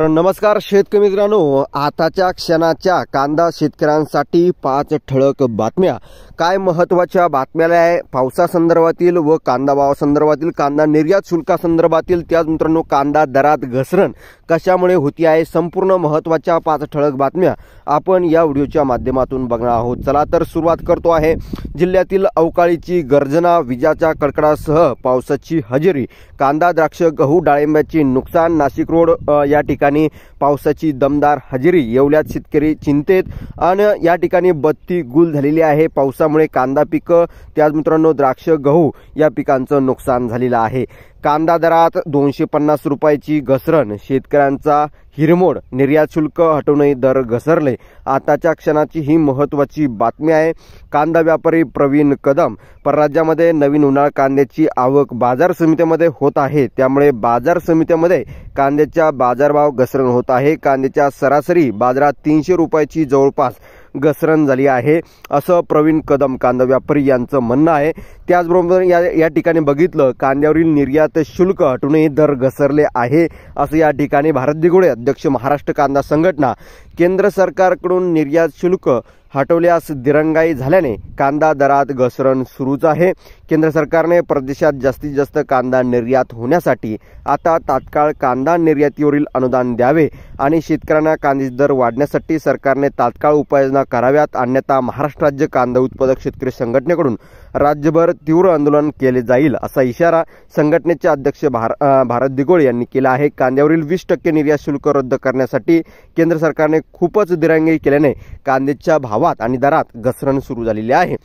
नमस्कार शेतकरी मित्रांनो, आताच्या क्षणाच्या कांदा शेतकऱ्यांसाठी 5 ठळक बातम्या. काय महत्त्वाच्या बातम्या आहे पावसासंदर्भातील व कांदा भावासंदर्भातील, कांदा निर्यात शुल्कासंदर्भातील, त्याच मित्रांनो कांदा दरात घसरण कशामुळे होती आहे, संपूर्ण महत्त्वाच्या 5 ठळक बातम्या आपण या व्हिडिओच्या माध्यमातून बघणार आहोत. चला तर सुरुवात करतो आहे. जिल्ह्यातील अवकाळीची गर्जना, विजाच्या कडकडासह पावसाची हजेरी, कांदा, द्राक्ष, गहू, डाळिंबाची नुकसान, नाशिक रोड या ठिकाणी पावसाची दमदार हजेरी, येवल्यात शेतकरी चिंतेत आणि या ठिकाणी बत्ती गुल झालेली आहे. पावसामुळे कांदा पीक, त्याच मित्रांनो द्राक्ष, गहू या पिकांचं नुकसान झालेलं आहे. कांदा दरात 250 रुपयाची घसरण, शेतकऱ्यांचा हिरमोड, निर्यात शुल्क हटवूनही दर घसरले. आताच्या क्षणाची ही महत्त्वाची बातमी आहे. कांदा व्यापारी प्रवीण कदम, परराज्यामध्ये नवीन उन्हाळ कांद्याची आवक बाजार समितीमध्ये होत आहे, त्यामुळे बाजार समितीमध्ये कांद्याच्या बाजारभाव घसरण होत आहे. कांद्याच्या सरासरी बाजारात 300 रुपयाची जवळपास घसरण झाली आहे, असं प्रवीण कदम कांदा व्यापारी यांचं म्हणणं आहे. त्याचबरोबर या ठिकाणी बघितलं, कांद्यावरील निर्यात शुल्क हटूनही दर घसरले आहे, असं या ठिकाणी भारत दिगोळे अध्यक्ष महाराष्ट्र कांदा संघटना, केंद्र सरकारकडून निर्यात शुल्क हटवल्यास दिरंगाई झाल्याने कांदा दरात घसरण सुरूच आहे. केंद्र सरकारने परदेशात जास्तीत जास्त कांदा निर्यात होण्यासाठी आता तात्काळ कांदा निर्यातीवरील अनुदान द्यावे आणि शेतकऱ्यांना कांद्याचे दर वाढण्यासाठी सरकारने तात्काळ उपाययोजना कराव्यात, अन्यथा महाराष्ट्र राज्य कांदा उत्पादक शेतकरी संघटनेकडून राज्यभर तीव्र आंदोलन केले जाईल, असा इशारा संघटनेचे अध्यक्ष भारत दिगोळे यांनी केला आहे. कांद्यावरील 20% निर्यात शुल्क रद्द करण्यासाठी केंद्र सरकारने खूपच दिरंगाई केल्याने कांद्याच्या भावात आणि दरात घसरण सुरू झालेली आहे.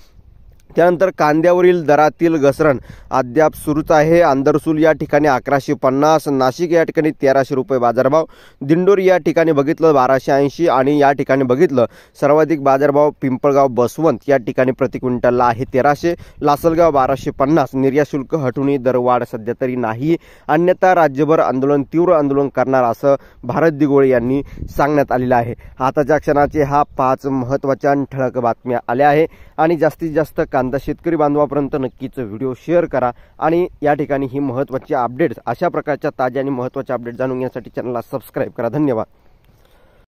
त्यानंतर कांद्यावरील दरातील घसरण अद्याप सुरूच आहे. आंदरसूल या ठिकाणी 1150, नाशिक या ठिकाणी 1300 रुपये बाजारभाव, दिंडोरी या ठिकाणी बघितलं 1280 आणि या ठिकाणी बघितलं सर्वाधिक बाजारभाव पिंपळगाव बसवंत या ठिकाणी प्रति क्विंटलला आहे 1300, लासलगाव 1250. निर्यात शुल्क हटूनही दरवाढ सध्या तरी नाही, अन्यथा राज्यभर तीव्र आंदोलन करणार असं भारत दिगोळे यांनी सांगण्यात आलेलं आहे. आताच्या क्षणाचे हा 5 महत्त्वाच्या ठळक बातम्या आल्या आहे आणि जास्तीत जास्त कांदा शेतकरी बांधवापर्यंत नक्कीच व्हिडिओ शेअर करा आणि या ठिकाणी ही महत्त्वाची अपडेट्स, अशा प्रकारच्या ताज्या आणि महत्त्वाच्या अपडेट जाणून घेण्यासाठी चॅनलला सबस्क्राईब करा. धन्यवाद.